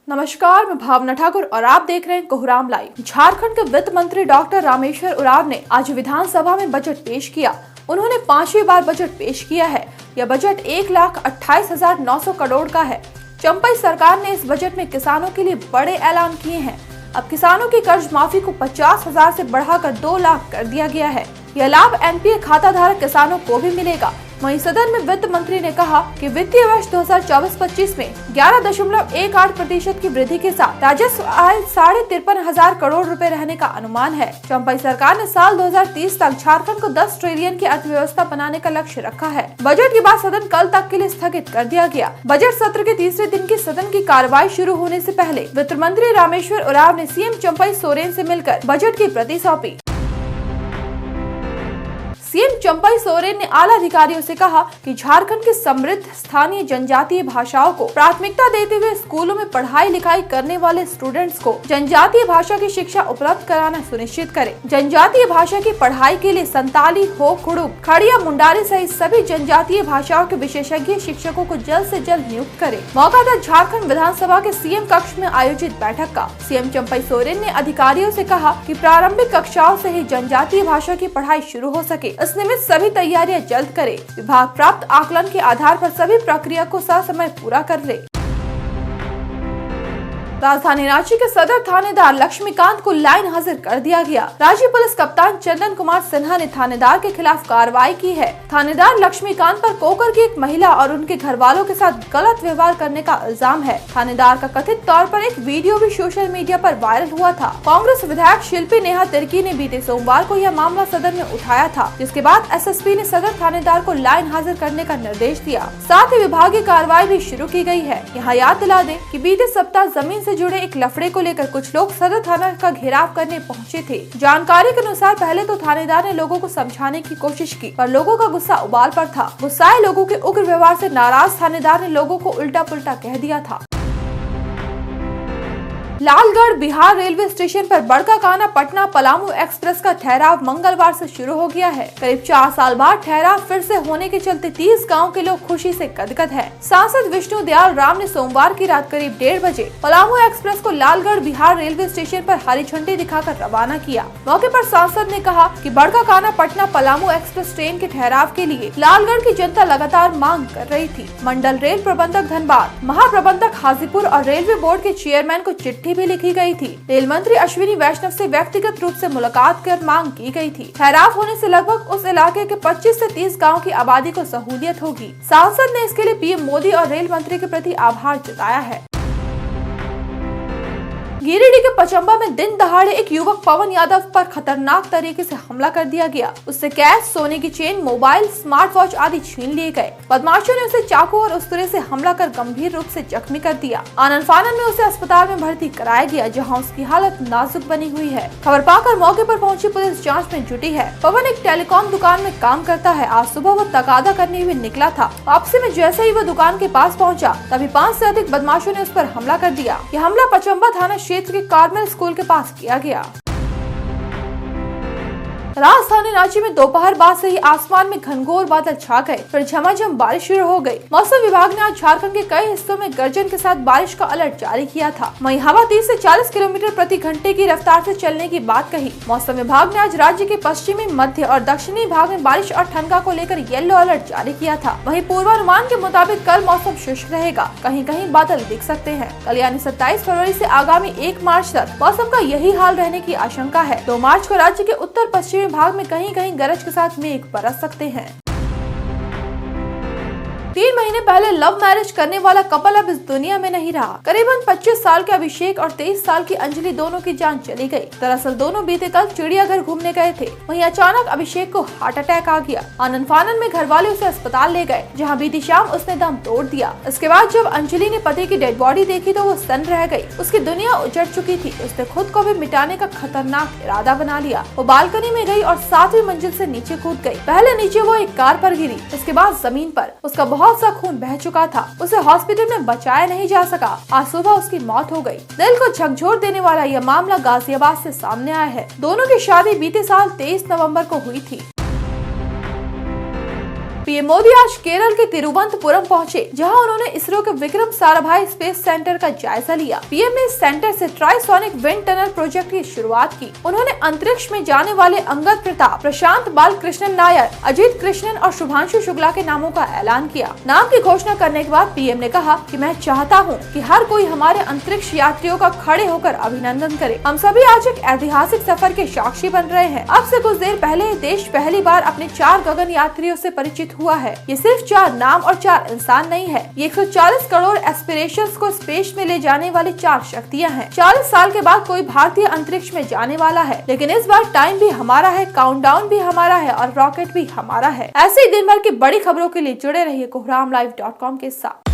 नमस्कार, मैं भावना ठाकुर और आप देख रहे हैं कोहराम लाइव। झारखंड के वित्त मंत्री डॉक्टर रामेश्वर उरांव ने आज विधानसभा में बजट पेश किया। उन्होंने 5वीं बार बजट पेश किया है। यह बजट 1,28,900 करोड़ का है। चंपई सरकार ने इस बजट में किसानों के लिए बड़े ऐलान किए हैं। अब किसानों की कर्ज माफी को 50,000 से बढ़ाकर 2 लाख कर दिया गया है। यह लाभ एनपीए खाता धारक किसानों को भी मिलेगा। वहीं सदन में वित्त मंत्री ने कहा कि वित्तीय वर्ष 2024-25 में 11.18% की वृद्धि के साथ राजस्व आय 53,500 करोड़ रुपए रहने का अनुमान है। चंपई सरकार ने साल 2030 तक झारखंड को 10 ट्रिलियन की अर्थव्यवस्था बनाने का लक्ष्य रखा है। बजट के बाद सदन कल तक के लिए स्थगित कर दिया गया। बजट सत्र के तीसरे दिन की सदन की कार्रवाई शुरू होने से पहले वित्त मंत्री रामेश्वर उरांव ने सीएम चंपई सोरेन से मिलकर बजट की प्रति सौंपी। सीएम चंपई सोरेन ने आला अधिकारियों से कहा कि झारखंड की समृद्ध स्थानीय जनजातीय भाषाओं को प्राथमिकता देते हुए स्कूलों में पढ़ाई लिखाई करने वाले स्टूडेंट्स को जनजातीय भाषा की शिक्षा उपलब्ध कराना सुनिश्चित करें। जनजातीय भाषा की पढ़ाई के लिए संताली, हो, कुड़ुक, खड़िया, मुंडारी सहित सभी जनजातीय भाषाओं के विशेषज्ञ शिक्षकों को जल्द से जल्द नियुक्त करें। मौका था झारखंड विधानसभा के सीएम कक्ष में आयोजित बैठक का। सीएम चंपई सोरेन ने अधिकारियों से कहा कि प्रारंभिक कक्षाओं से ही जनजातीय भाषा की पढ़ाई शुरू हो सके। इस निमित्त सभी तैयारियां जल्द करें। विभाग प्राप्त आकलन के आधार पर सभी प्रक्रिया को ससमय पूरा कर ले। राजधानी रांची के सदर थानेदार लक्ष्मीकांत को लाइन हाजिर कर दिया गया। राज्य पुलिस कप्तान चंदन कुमार सिन्हा ने थानेदार के खिलाफ कार्रवाई की है। थानेदार लक्ष्मीकांत पर कोकर की एक महिला और उनके घर वालों के साथ गलत व्यवहार करने का इल्जाम है। थानेदार का कथित तौर पर एक वीडियो भी सोशल मीडिया पर वायरल हुआ था। कांग्रेस विधायक शिल्पी नेहा तिर्की ने बीते सोमवार को यह मामला सदन में उठाया था, जिसके बाद एसएसपी ने सदर थानेदार को लाइन हाजिर करने का निर्देश दिया। साथ ही विभागीय कार्रवाई भी शुरू की गई है। यहाँ याद दिला दें कि बीते सप्ताह जमीन से जुड़े एक लफड़े को लेकर कुछ लोग सदर थाना का घेराव करने पहुंचे थे। जानकारी के अनुसार पहले तो थानेदार ने लोगों को समझाने की कोशिश की, पर लोगों का गुस्सा उबाल पर था। गुस्साए लोगों के उग्र व्यवहार से नाराज थानेदार ने लोगों को उल्टा पुल्टा कह दिया था। लालगढ़ बिहार रेलवे स्टेशन पर बड़काकाना पटना पलामू एक्सप्रेस का ठहराव मंगलवार से शुरू हो गया है। करीब 4 साल बाद ठहराव फिर से होने के चलते 30 गांव के लोग खुशी से गदगद हैं। सांसद विष्णु दयाल राम ने सोमवार की रात करीब 1:30 बजे पलामू एक्सप्रेस को लालगढ़ बिहार रेलवे स्टेशन पर हरी झंडी दिखाकर रवाना किया। मौके पर सांसद ने कहा कि बड़काकाना पटना पलामू एक्सप्रेस ट्रेन के ठहराव के लिए लालगढ़ की जनता लगातार मांग कर रही थी। मंडल रेल प्रबंधक धनबाद, महाप्रबंधक हाजीपुर और रेलवे बोर्ड के चेयरमैन को चिट्ठी भी लिखी गई थी। रेल मंत्री अश्विनी वैष्णव से व्यक्तिगत रूप से मुलाकात कर मांग की गई थी। ठहराव होने से लगभग उस इलाके के 25 से 30 गांव की आबादी को सहूलियत होगी। सांसद ने इसके लिए पीएम मोदी और रेल मंत्री के प्रति आभार जताया है। गिरिडीह के पचंबा में दिन दहाड़े एक युवक पवन यादव पर खतरनाक तरीके से हमला कर दिया गया। उससे कैश, सोने की चेन, मोबाइल, स्मार्ट वॉच आदि छीन लिए गए। बदमाशों ने उसे चाकू और उस्तरे से हमला कर गंभीर रूप से जख्मी कर दिया। आनन फानन में उसे अस्पताल में भर्ती कराया गया, जहां उसकी हालत नाजुक बनी हुई है। खबर पाकर मौके पर पहुंची पुलिस जाँच में जुटी है। पवन एक टेलीकॉम दुकान में काम करता है। आज सुबह वो तकादा करने हुए निकला था। वापसी में जैसे ही वो दुकान के पास पहुँचा, तभी 5 से अधिक बदमाशों ने उस पर हमला कर दिया। यह हमला पचंबा थाना क्षेत्र के कार्मेल स्कूल के पास किया गया। राजधानी रांची में दोपहर बाद से ही आसमान में घनघोर बादल छा गए, फिर झमाझम बारिश शुरू हो गई। मौसम विभाग ने आज झारखंड के कई हिस्सों में गर्जन के साथ बारिश का अलर्ट जारी किया था। वहीं हवा 30 से 40 किलोमीटर प्रति घंटे की रफ्तार से चलने की बात कही। मौसम विभाग ने आज राज्य के पश्चिमी, मध्य और दक्षिणी भाग में बारिश और ठनका को लेकर येलो अलर्ट जारी किया था। वहीं पूर्वानुमान के मुताबिक कल मौसम शुष्क रहेगा, कहीं कहीं बादल दिख सकते हैं। कल यानी 27 फरवरी से आगामी 1 मार्च तक मौसम का यही हाल रहने की आशंका है। 2 मार्च को राज्य के उत्तर पश्चिमी भाग में कहीं कहीं गरज के साथ मेघ बरस सकते हैं। 3 महीने पहले लव मैरिज करने वाला कपल अब इस दुनिया में नहीं रहा। करीबन 25 साल के अभिषेक और 23 साल की अंजलि दोनों की जान चली गई। दरअसल दोनों बीते कल चिड़ियाघर घूमने गए थे। वहीं अचानक अभिषेक को हार्ट अटैक आ गया। आनन फानन में घर वाले उसे अस्पताल ले गए, जहां बीती शाम उसने दम तोड़ दिया। इसके बाद जब अंजलि ने पति की डेड बॉडी देखी तो वो सन्न रह गई। उसकी दुनिया उजड़ चुकी थी। उसने खुद को भी मिटाने का खतरनाक इरादा बना लिया। वो बालकनी में गई और 7वीं मंजिल से नीचे कूद गई। पहले नीचे वो एक कार पर गिरी, इसके बाद जमीन पर। उसका बहुत सा खून बह चुका था। उसे हॉस्पिटल में बचाया नहीं जा सका। आज सुबह उसकी मौत हो गई। दिल को झकझोर देने वाला यह मामला गाजियाबाद से सामने आया है। दोनों की शादी बीते साल 23 नवंबर को हुई थी। पीएम मोदी आज केरल के तिरुवनंतपुरम पहुंचे, जहां उन्होंने इसरो के विक्रम साराभाई स्पेस सेंटर का जायजा लिया। पीएम ने इस सेंटर से ट्राइसोनिक विंड टनल प्रोजेक्ट की शुरुआत की। उन्होंने अंतरिक्ष में जाने वाले अंगद प्रताप, प्रशांत बालकृष्णन नायर, अजीत कृष्णन और शुभांशु शुक्ला के नामों का ऐलान किया। नाम की घोषणा करने के बाद पीएम ने कहा कि मैं चाहता हूं कि हर कोई हमारे अंतरिक्ष यात्रियों का खड़े होकर अभिनंदन करे। हम सभी आज एक ऐतिहासिक सफर के साक्षी बन रहे हैं। अब से कुछ देर पहले देश पहली बार अपने 4 गगन यात्रियों से परिचित हुआ है। ये सिर्फ 4 नाम और 4 इंसान नहीं है, ये 140 करोड़ एस्पिरेशंस को स्पेस में ले जाने वाली 4 शक्तियाँ हैं। 40 साल के बाद कोई भारतीय अंतरिक्ष में जाने वाला है, लेकिन इस बार टाइम भी हमारा है, काउंटडाउन भी हमारा है और रॉकेट भी हमारा है। ऐसे ही दिन भर की बड़ी खबरों के लिए जुड़े रहिए कोहरामलाइव.com के साथ।